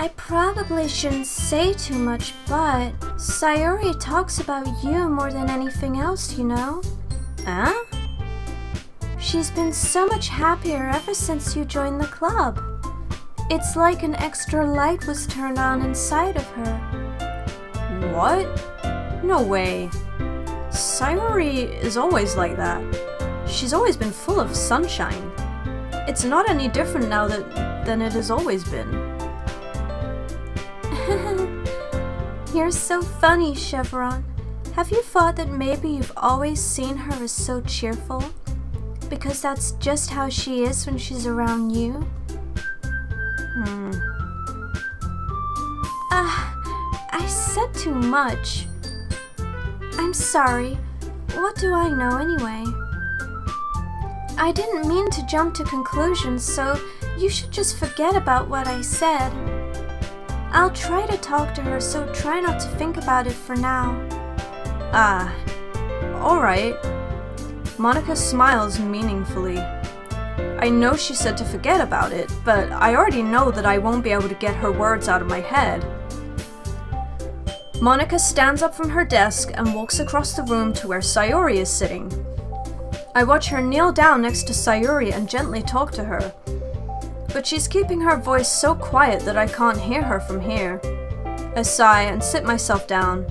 I probably shouldn't say too much, but Sayori talks about you more than anything else, you know? Huh? She's been so much happier ever since you joined the club. It's like an extra light was turned on inside of her. What? No way. Sayori is always like that. She's always been full of sunshine. It's not any different now than it has always been. You're so funny, Chevron. Have you thought that maybe you've always seen her as so cheerful? Because that's just how she is when she's around you? I said too much. I'm sorry. What do I know anyway? I didn't mean to jump to conclusions, so you should just forget about what I said. I'll try to talk to her, so try not to think about it for now. Alright. Monica smiles meaningfully. I know she said to forget about it, but I already know that I won't be able to get her words out of my head. Monica stands up from her desk and walks across the room to where Sayori is sitting. I watch her kneel down next to Sayori and gently talk to her. But she's keeping her voice so quiet that I can't hear her from here. I sigh and sit myself down.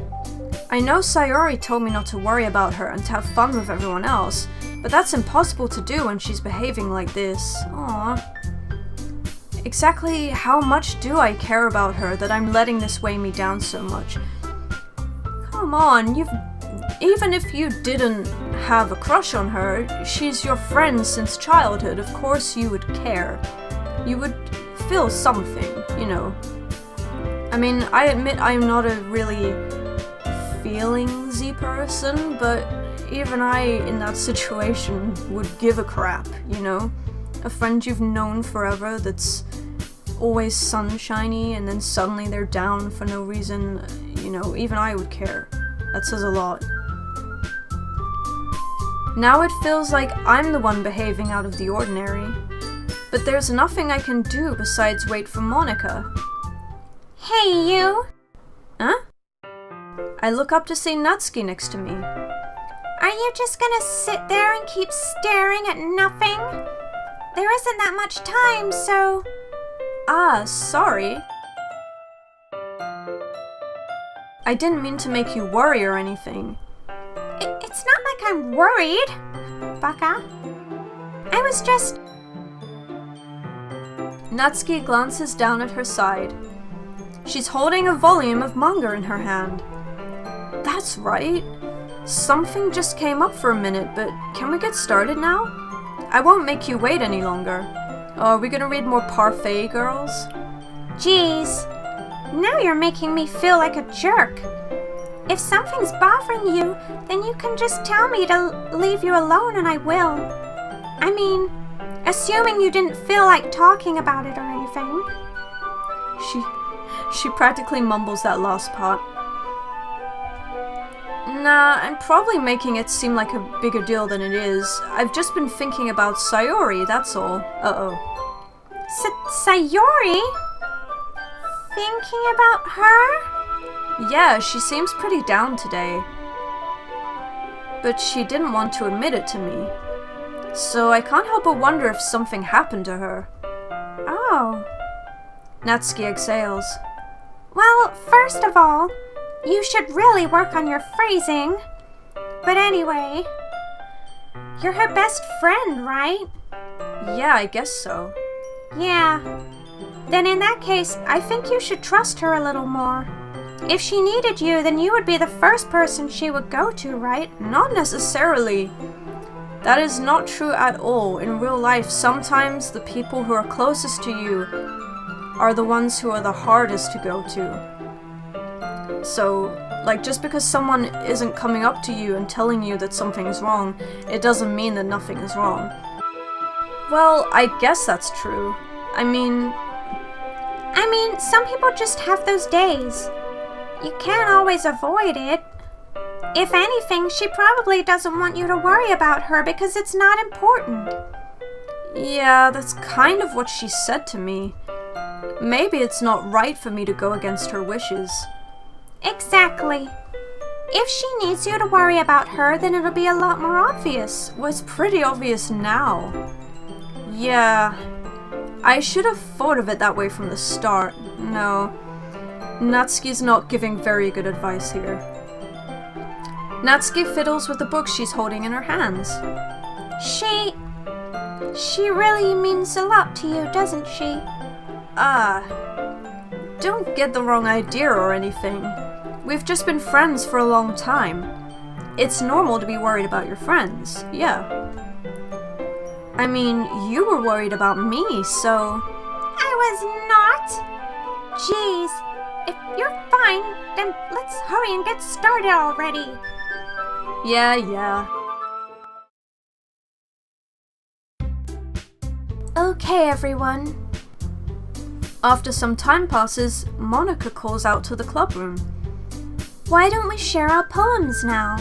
I know Sayori told me not to worry about her and to have fun with everyone else, but that's impossible to do when she's behaving like this. Aww. Exactly how much do I care about her that I'm letting this weigh me down so much? Come on, even if you didn't have a crush on her, she's your friend since childhood, of course you would care. You would feel something, you know. I mean, I admit I'm not a really feelingsy person, but even I, in that situation, would give a crap, you know? A friend you've known forever that's always sunshiny and then suddenly they're down for no reason, you know, even I would care. That says a lot. Now it feels like I'm the one behaving out of the ordinary. But there's nothing I can do besides wait for Monica. Hey, you! Huh? I look up to see Natsuki next to me. Are you just gonna sit there and keep staring at nothing? There isn't that much time, so... Sorry. I didn't mean to make you worry or anything. It's not like I'm worried, Baka. I was just... Natsuki glances down at her side. She's holding a volume of manga in her hand. That's right. Something just came up for a minute, but can we get started now? I won't make you wait any longer. Are we gonna read more Parfait Girls? Jeez. Now you're making me feel like a jerk. If something's bothering you, then you can just tell me to leave you alone and I will. I mean, assuming you didn't feel like talking about it or anything. She practically mumbles that last part. Nah, I'm probably making it seem like a bigger deal than it is. I've just been thinking about Sayori, that's all. Uh-oh. Sayori? Thinking about her? Yeah, she seems pretty down today. But she didn't want to admit it to me. So I can't help but wonder if something happened to her. Oh. Natsuki exhales. Well, first of all, you should really work on your phrasing. But anyway, you're her best friend, right? Yeah, I guess so. Yeah. Then in that case, I think you should trust her a little more. If she needed you, then you would be the first person she would go to, right? Not necessarily. That is not true at all. In real life, sometimes the people who are closest to you are the ones who are the hardest to go to. So, like, just because someone isn't coming up to you and telling you that something's wrong, it doesn't mean that nothing is wrong. Well, I guess that's true. I mean, some people just have those days. You can't always avoid it. If anything, she probably doesn't want you to worry about her because it's not important. Yeah, that's kind of what she said to me. maybe it's not right for me to go against her wishes. Exactly. If she needs you to worry about her, then it'll be a lot more obvious. Well, it's pretty obvious now. Yeah, I should have thought of it that way from the start. No, Natsuki's not giving very good advice here. Natsuki fiddles with the book she's holding in her hands. She really means a lot to you, doesn't she? Don't get the wrong idea or anything. We've just been friends for a long time. It's normal to be worried about your friends, yeah. I mean, you were worried about me, so... I was not! Jeez, if you're fine, then let's hurry and get started already. Yeah. Okay, everyone. After some time passes, Monica calls out to the club room. Why don't we share our poems now?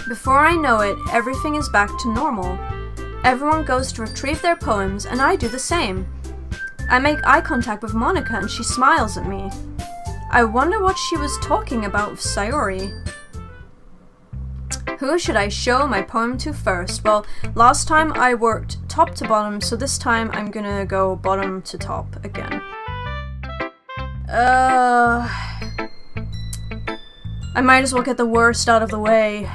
Before I know it, everything is back to normal. Everyone goes to retrieve their poems, and I do the same. I make eye contact with Monica and she smiles at me. I wonder what she was talking about with Sayori. Who should I show my poem to first? Well, last time I worked top to bottom, so this time I'm gonna go bottom to top again. I might as well get the worst out of the way.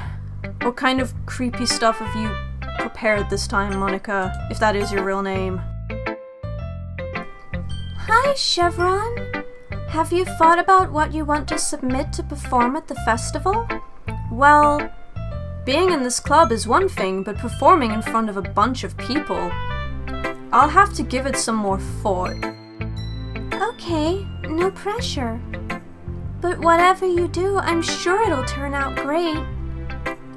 What kind of creepy stuff have you prepared this time, Monica, if that is your real name? Hi, Chevron. Have you thought about what you want to submit to perform at the festival? Well, being in this club is one thing, but performing in front of a bunch of people, I'll have to give it some more thought. Okay, no pressure. But whatever you do, I'm sure it'll turn out great.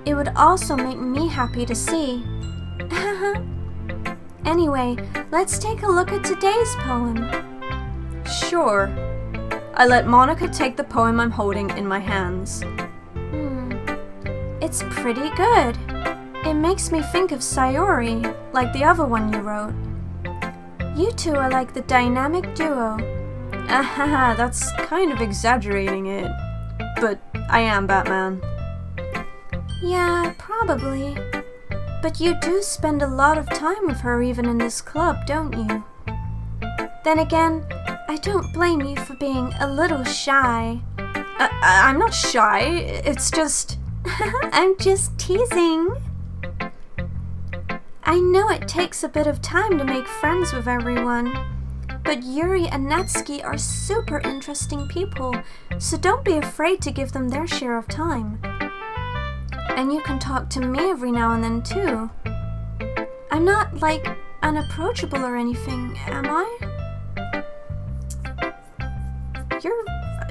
It would also make me happy to see. Anyway, let's take a look at today's poem. Sure. I let Monica take the poem I'm holding in my hands. It's pretty good. It makes me think of Sayori, like the other one you wrote. You two are like the dynamic duo. That's kind of exaggerating it. But I am Batman. Yeah, probably. But you do spend a lot of time with her even in this club, don't you? Then again, I don't blame you for being a little shy. I'm not shy, it's just... I'm just teasing. I know it takes a bit of time to make friends with everyone, but Yuri and Natsuki are super interesting people, so don't be afraid to give them their share of time. And you can talk to me every now and then too. I'm not, like, unapproachable or anything, am I?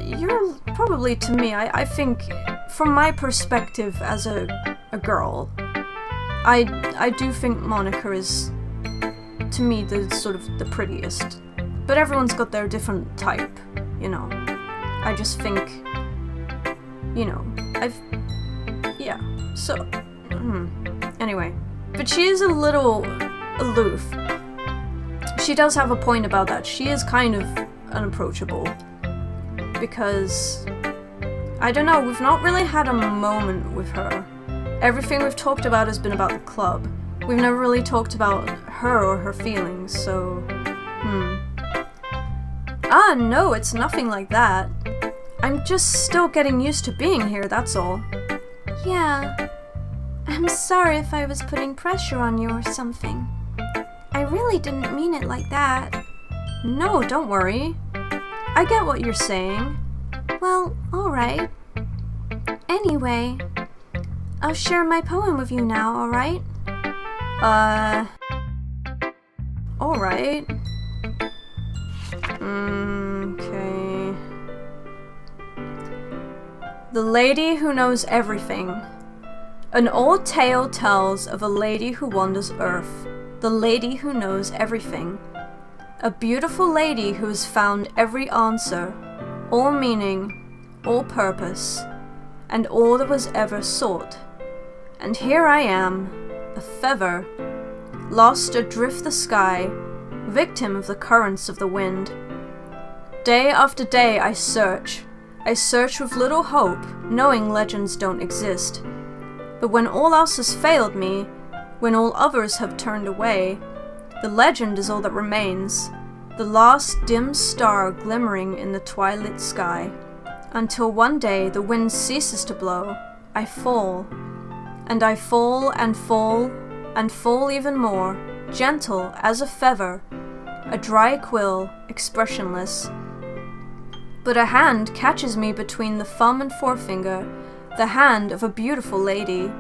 You're probably to me, I think, from my perspective as a girl, I do think Monica is, to me, the sort of the prettiest. But everyone's got their different type, you know. I just think, you know, so, anyway. But she is a little aloof. She does have a point about that. She is kind of unapproachable. Because, I don't know, we've not really had a moment with her. Everything we've talked about has been about the club. We've never really talked about her or her feelings, so, no, it's nothing like that. I'm just still getting used to being here, that's all. Yeah. I'm sorry if I was putting pressure on you or something. I really didn't mean it like that. No, don't worry. I get what you're saying. Well, alright. Anyway, I'll share my poem with you now, alright? Alright. Okay. The Lady Who Knows Everything. An old tale tells of a lady who wanders earth, the lady who knows everything. A beautiful lady who has found every answer, all meaning, all purpose, and all that was ever sought. And here I am, a feather, lost adrift the sky, victim of the currents of the wind. Day after day I search. I search with little hope, knowing legends don't exist. But when all else has failed me, when all others have turned away, the legend is all that remains, the last dim star glimmering in the twilight sky. Until one day the wind ceases to blow, I fall. And I fall and fall and fall even more, gentle as a feather, a dry quill, expressionless. But a hand catches me between the thumb and forefinger, the hand of a beautiful lady.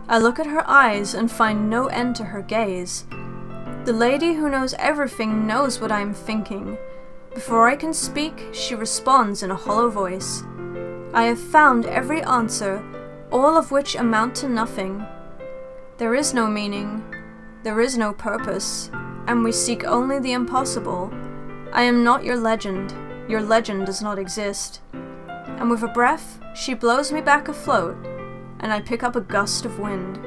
I look at her eyes and find no end to her gaze. The lady who knows everything knows what I am thinking. Before I can speak, she responds in a hollow voice. I have found every answer, all of which amount to nothing. There is no meaning, there is no purpose, and we seek only the impossible. I am not your legend does not exist. And with a breath, she blows me back afloat, and I pick up a gust of wind.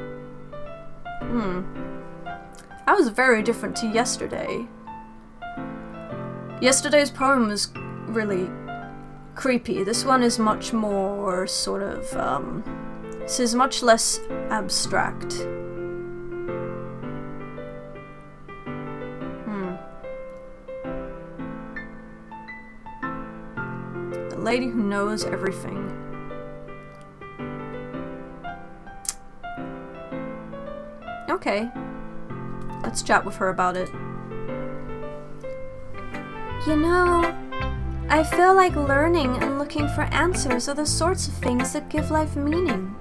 That was very different to yesterday. Yesterday's poem was really creepy. This one is much more sort of, this is much less abstract. The lady who knows everything. Okay. Let's chat with her about it. You know, I feel like learning and looking for answers are the sorts of things that give life meaning.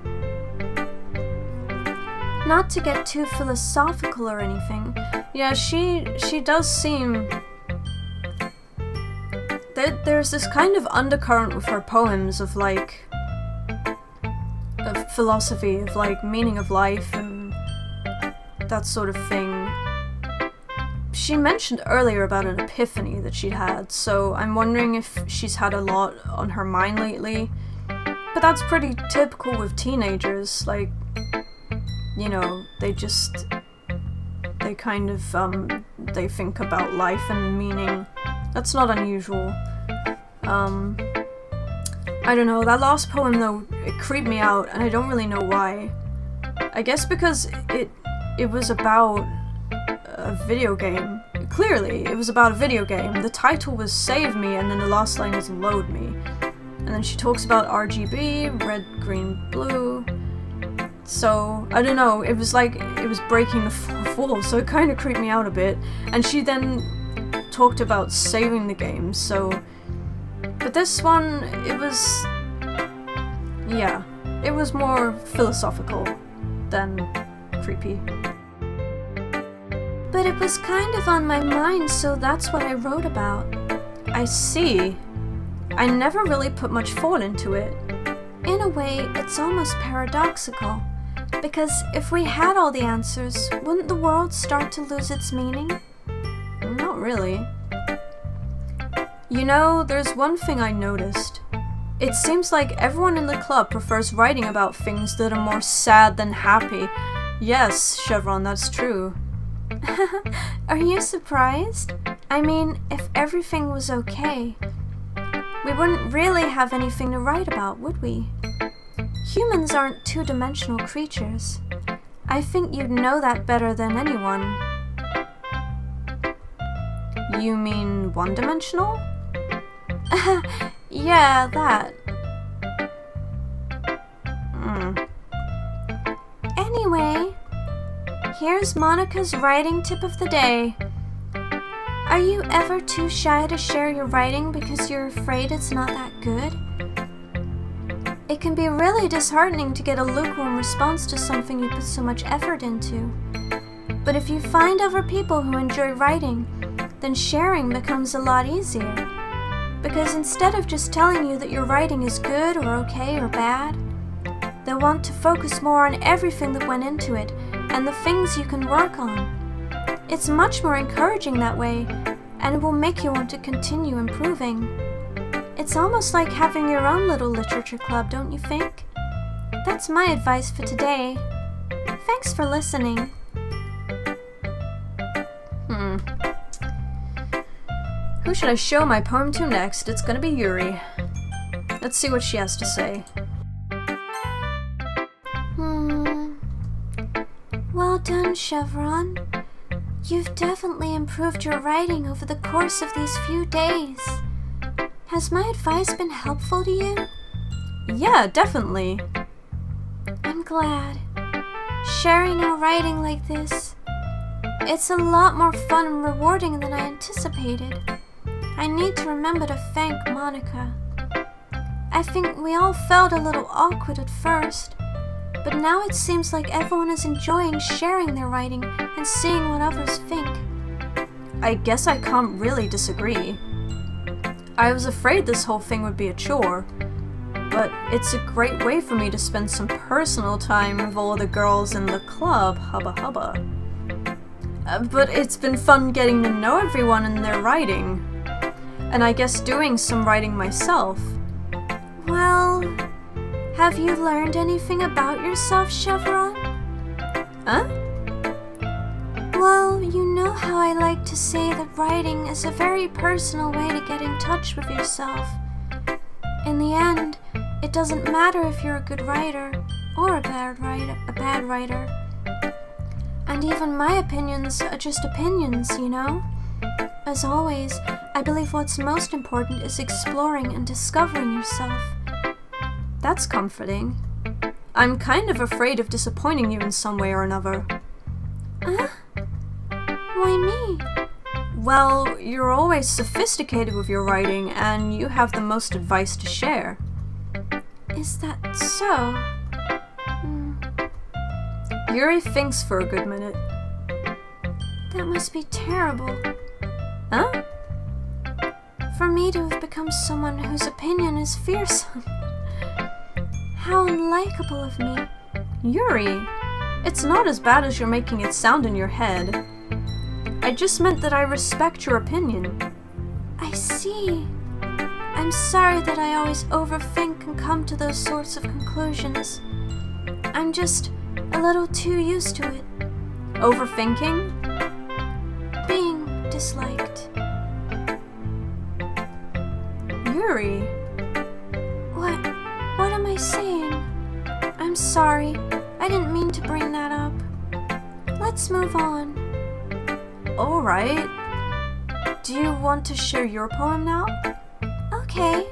Not to get too philosophical or anything. Yeah, she does seem... There's this kind of undercurrent with her poems of like... of philosophy, of like meaning of life and that sort of thing. She mentioned earlier about an epiphany that she'd had, so I'm wondering if she's had a lot on her mind lately. But that's pretty typical with teenagers, like, you know, they kind of, they think about life and meaning. That's not unusual. I don't know, that last poem though, it creeped me out, and I don't really know why. I guess because it was about a video game. Clearly, it was about a video game. The title was Save Me, and then the last line is Load Me. And then she talks about RGB, red, green, blue. So, I don't know, it was like, it was breaking the fourth wall, so it kind of creeped me out a bit. And she then talked about saving the game, so... But this one, it was... yeah, it was more philosophical than creepy. But it was kind of on my mind, so that's what I wrote about. I see. I never really put much thought into it. In a way, it's almost paradoxical. Because if we had all the answers, wouldn't the world start to lose its meaning? Not really. You know, there's one thing I noticed. It seems like everyone in the club prefers writing about things that are more sad than happy. Yes, Chevron, that's true. Are you surprised? I mean, if everything was okay, we wouldn't really have anything to write about, would we? Humans aren't two-dimensional creatures. I think you'd know that better than anyone. You mean one-dimensional? Yeah, that. Anyway, here's Monica's writing tip of the day. Are you ever too shy to share your writing because you're afraid it's not that good? It can be really disheartening to get a lukewarm response to something you put so much effort into. But if you find other people who enjoy writing, then sharing becomes a lot easier. Because instead of just telling you that your writing is good or okay or bad, they'll want to focus more on everything that went into it and the things you can work on. It's much more encouraging that way, and it will make you want to continue improving. It's almost like having your own little literature club, don't you think? That's my advice for today. Thanks for listening. Who should I show my poem to next? It's gonna be Yuri. Let's see what she has to say. Well done, Chevron. You've definitely improved your writing over the course of these few days. Has my advice been helpful to you? Yeah, definitely. I'm glad. Sharing our writing like this, it's a lot more fun and rewarding than I anticipated. I need to remember to thank Monica. I think we all felt a little awkward at first, but now it seems like everyone is enjoying sharing their writing and seeing what others think. I guess I can't really disagree. I was afraid this whole thing would be a chore, but it's a great way for me to spend some personal time with all the girls in the club, hubba hubba. But it's been fun getting to know everyone and their writing, and I guess doing some writing myself. Well, have you learned anything about yourself, Chevron? Huh? Well, you know how I like to say that writing is a very personal way to get in touch with yourself. In the end, it doesn't matter if you're a good writer or a bad writer. And even my opinions are just opinions, you know? As always, I believe what's most important is exploring and discovering yourself. That's comforting. I'm kind of afraid of disappointing you in some way or another. Huh? Why me? Well, you're always sophisticated with your writing, and you have the most advice to share. Is that so? Yuri thinks for a good minute. That must be terrible. Huh? For me to have become someone whose opinion is fearsome. How unlikable of me. Yuri, it's not as bad as you're making it sound in your head. I just meant that I respect your opinion. I see. I'm sorry that I always overthink and come to those sorts of conclusions. I'm just a little too used to it. Overthinking? Being disliked. Yuri. What am I saying? I'm sorry. I didn't mean to bring that up. Let's move on. Alright. Do you want to share your poem now? Okay.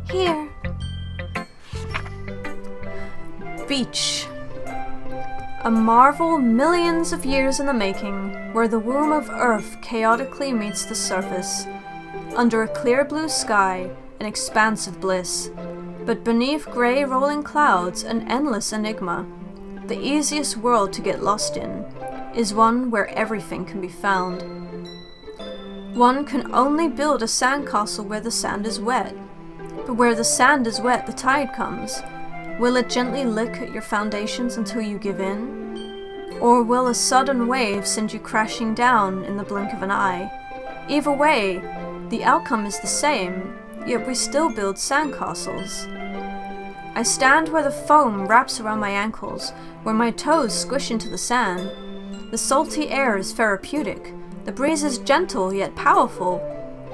Here. Beach. A marvel millions of years in the making, where the womb of Earth chaotically meets the surface. Under a clear blue sky, an expanse of bliss. But beneath grey rolling clouds, an endless enigma. The easiest world to get lost in is one where everything can be found. One can only build a sandcastle where the sand is wet. But where the sand is wet, the tide comes. Will it gently lick at your foundations until you give in? Or will a sudden wave send you crashing down in the blink of an eye? Either way, the outcome is the same, yet we still build sandcastles. I stand where the foam wraps around my ankles, where my toes squish into the sand. The salty air is therapeutic. The breeze is gentle yet powerful.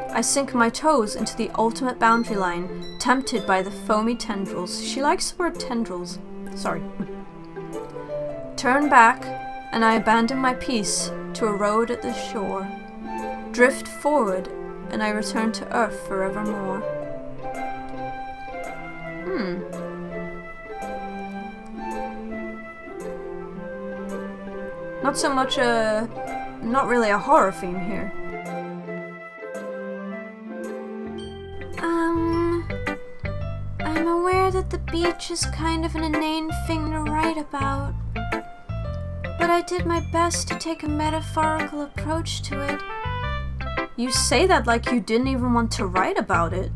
I sink my toes into the ultimate boundary line, tempted by the foamy tendrils. She likes the word tendrils. Sorry. Turn back, and I abandon my peace to a road at the shore. Drift forward, and I return to earth forevermore. Not so much not really a horror theme here. I'm aware that the beach is kind of an inane thing to write about, but I did my best to take a metaphorical approach to it. You say that like you didn't even want to write about it.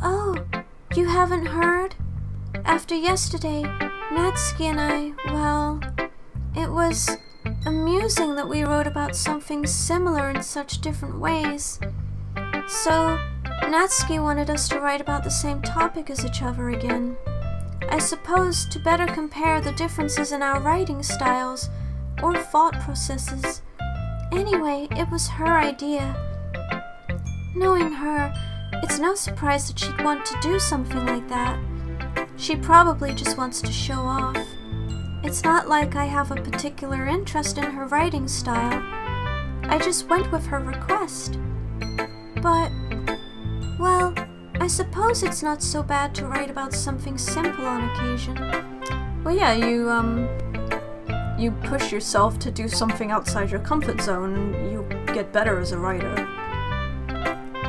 Oh, you haven't heard? After yesterday, Natsuki and I, well, it was amusing that we wrote about something similar in such different ways. So, Natsuki wanted us to write about the same topic as each other again. I suppose to better compare the differences in our writing styles or thought processes. Anyway, it was her idea. Knowing her, it's no surprise that she'd want to do something like that. She probably just wants to show off. It's not like I have a particular interest in her writing style. I just went with her request. But, well, I suppose it's not so bad to write about something simple on occasion. Well, yeah, you push yourself to do something outside your comfort zone and you get better as a writer.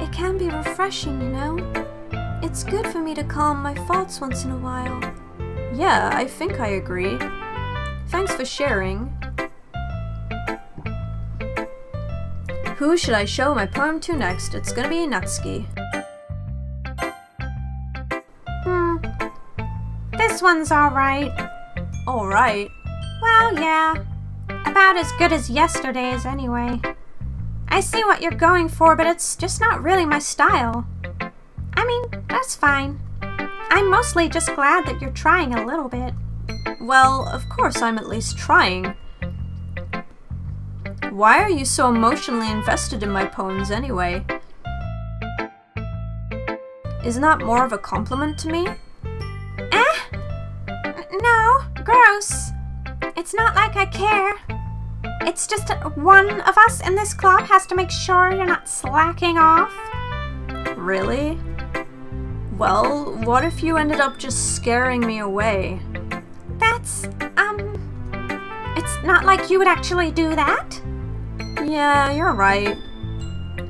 It can be refreshing, you know? It's good for me to calm my thoughts once in a while. Yeah, I think I agree. Thanks for sharing. Who should I show my poem to next? It's gonna be Natsuki. This one's alright. Alright. Well, yeah. About as good as yesterday's, anyway. I see what you're going for, but it's just not really my style. I mean, that's fine. I'm mostly just glad that you're trying a little bit. Well, of course I'm at least trying. Why are you so emotionally invested in my poems anyway? Isn't that more of a compliment to me? No, gross. It's not like I care. It's just one of us in this club has to make sure you're not slacking off. Really? Well, what if you ended up just scaring me away? That's, it's not like you would actually do that. Yeah, you're right.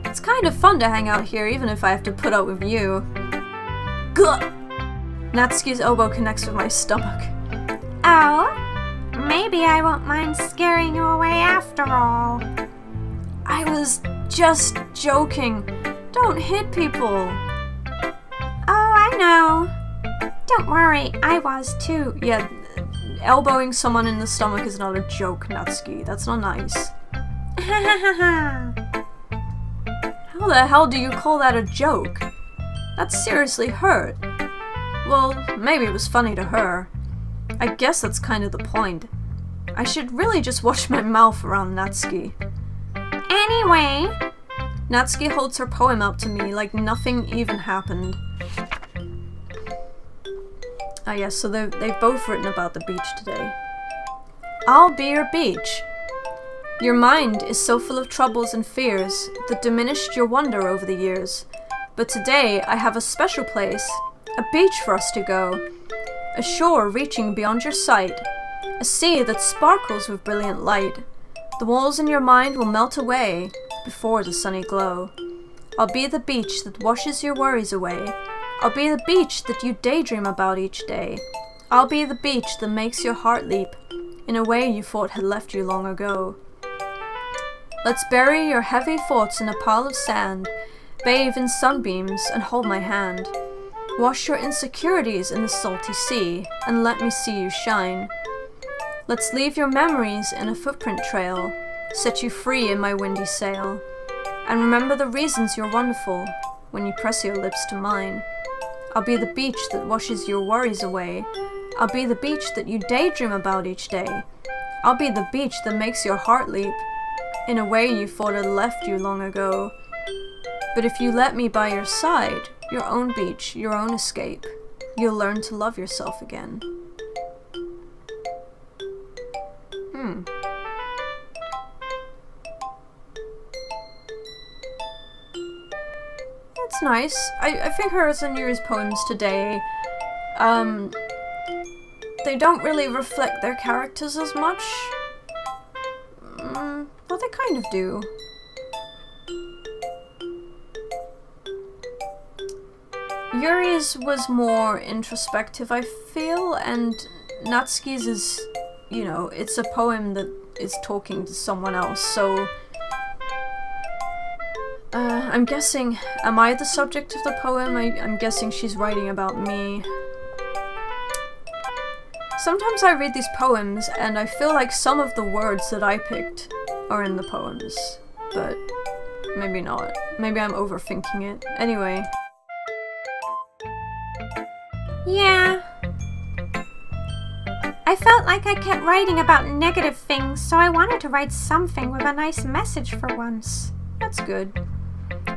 It's kind of fun to hang out here even if I have to put up with you. Gah! Natsuki's elbow connects with my stomach. Oh, maybe I won't mind scaring you away after all. I was just joking. Don't hit people. Oh, I know. Don't worry, I was too. Yeah, elbowing someone in the stomach is not a joke, Natsuki. That's not nice. How the hell do you call that a joke? That seriously hurt. Well, maybe it was funny to her. I guess that's kind of the point. I should really just watch my mouth around Natsuki. Anyway, Natsuki holds her poem up to me like nothing even happened. Ah yes, so they've both written about the beach today. I'll be your beach. Your mind is so full of troubles and fears that diminished your wonder over the years. But today I have a special place, a beach for us to go, a shore reaching beyond your sight, a sea that sparkles with brilliant light. The walls in your mind will melt away before the sunny glow. I'll be the beach that washes your worries away. I'll be the beach that you daydream about each day. I'll be the beach that makes your heart leap in a way you thought had left you long ago. Let's bury your heavy thoughts in a pile of sand, bathe in sunbeams and hold my hand. Wash your insecurities in the salty sea and let me see you shine. Let's leave your memories in a footprint trail, set you free in my windy sail. And remember the reasons you're wonderful when you press your lips to mine. I'll be the beach that washes your worries away. I'll be the beach that you daydream about each day. I'll be the beach that makes your heart leap in a way you thought had left you long ago. But if you let me by your side, your own beach, your own escape, you'll learn to love yourself again. That's nice. I think her Sayori's poems today, they don't really reflect their characters as much. Well, they kind of do. Yuri's was more introspective, I feel, and Natsuki's is, you know, it's a poem that is talking to someone else, so I'm guessing, am I the subject of the poem? I'm guessing she's writing about me. Sometimes I read these poems and I feel like some of the words that I picked are in the poems, but maybe not. Maybe I'm overthinking it. Anyway. yeah. I felt like I kept writing about negative things, so I wanted to write something with a nice message for once. That's good.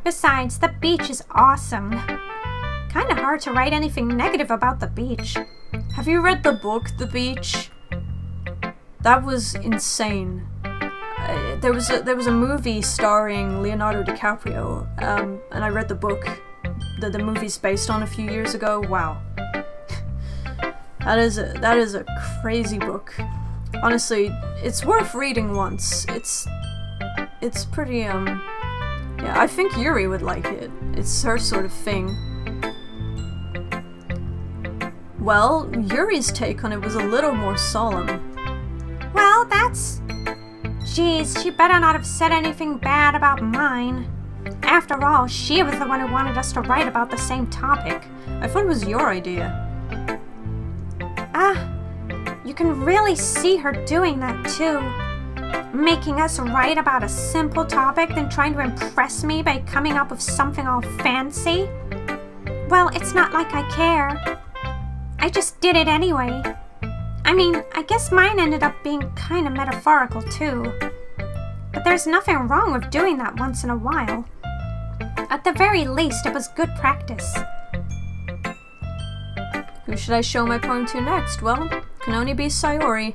Besides, the beach is awesome. Kinda hard to write anything negative about the beach. Have you read the book, The Beach? That was insane. There was a movie starring Leonardo DiCaprio, and I read the book that the movie's based on a few years ago. Wow. That is a crazy book. Honestly, it's worth reading once. It's pretty yeah, I think Yuri would like it. It's her sort of thing. Well, Yuri's take on it was a little more solemn. Well, that's... Geez, she better not have said anything bad about mine. After all, she was the one who wanted us to write about the same topic. I thought it was your idea. You can really see her doing that too. Making us write about a simple topic, then trying to impress me by coming up with something all fancy. Well, it's not like I care. I just did it anyway. I mean, I guess mine ended up being kind of metaphorical too. But there's nothing wrong with doing that once in a while. At the very least, it was good practice. Who should I show my poem to next? Well, can only be Sayori.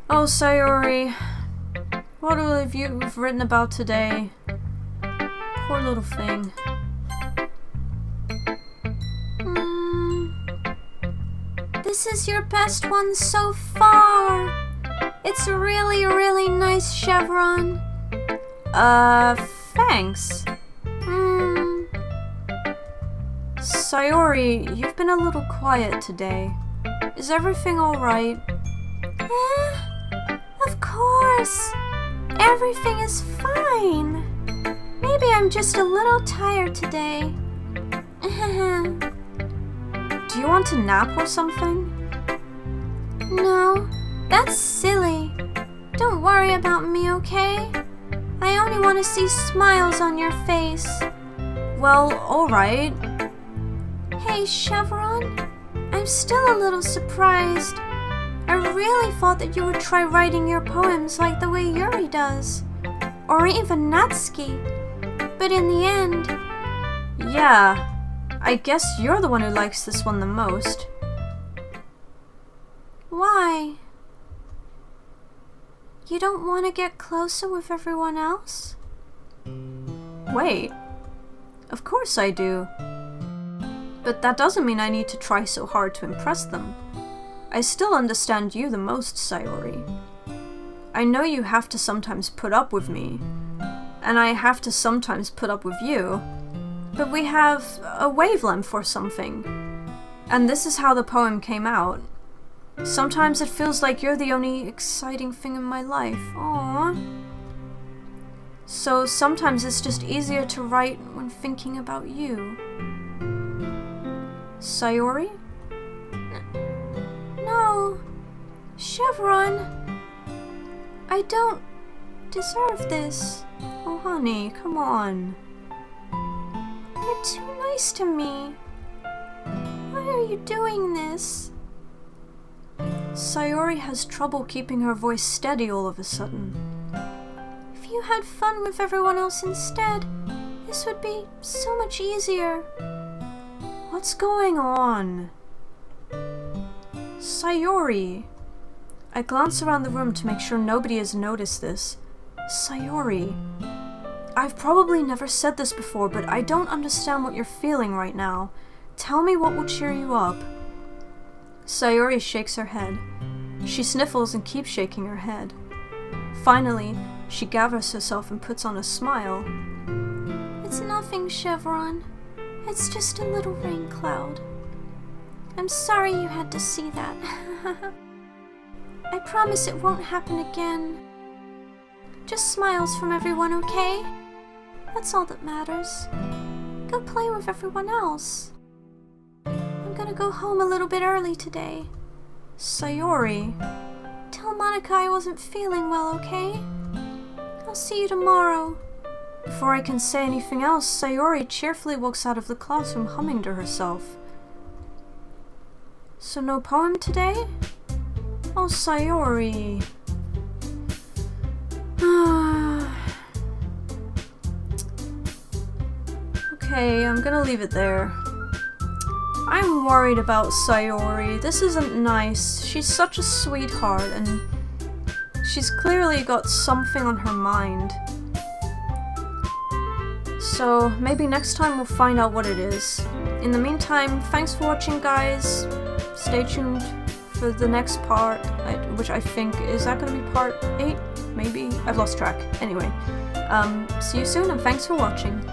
Oh, Sayori, what have you written about today? Poor little thing. This is your best one so far. It's really, really nice, Chevron. Thanks. Sayori, you've been a little quiet today. Is everything alright? Of course. Everything is fine. Maybe I'm just a little tired today. Do you want to nap or something? No, that's silly. Don't worry about me, okay? I only want to see smiles on your face. Well, alright. Hey, Chevron, I'm still a little surprised. I really thought that you would try writing your poems like the way Yuri does. Or even Natsuki. But in the end... Yeah, I guess you're the one who likes this one the most. Why? You don't want to get closer with everyone else? Wait, of course I do. But that doesn't mean I need to try so hard to impress them. I still understand you the most, Sayori. I know you have to sometimes put up with me, and I have to sometimes put up with you, but we have a wavelength or something. And this is how the poem came out. Sometimes it feels like you're the only exciting thing in my life. Aww. So sometimes it's just easier to write when thinking about you. Sayori? No. Chevron. I don't deserve this. Oh, honey, come on. You're too nice to me. Why are you doing this? Sayori has trouble keeping her voice steady all of a sudden. If you had fun with everyone else instead, this would be so much easier. What's going on? Sayori! I glance around the room to make sure nobody has noticed this. Sayori. I've probably never said this before, but I don't understand what you're feeling right now. Tell me what will cheer you up. Sayori shakes her head. She sniffles and keeps shaking her head. Finally, she gathers herself and puts on a smile. It's nothing, Chevron. It's just a little rain cloud. I'm sorry you had to see that. I promise it won't happen again. Just smiles from everyone, okay? That's all that matters. Go play with everyone else. I'm gonna go home a little bit early today. Sayori. Tell Monica I wasn't feeling well, okay? I'll see you tomorrow. Before I can say anything else, Sayori cheerfully walks out of the classroom humming to herself. So no poem today? Oh, Sayori. Okay, I'm gonna leave it there. I'm worried about Sayori. This isn't nice. She's such a sweetheart, and she's clearly got something on her mind. So maybe next time we'll find out what it is. In the meantime, thanks for watching, guys. Stay tuned for the next part, which I think, is that gonna be part 8? Maybe? I've lost track. Anyway, see you soon, and thanks for watching.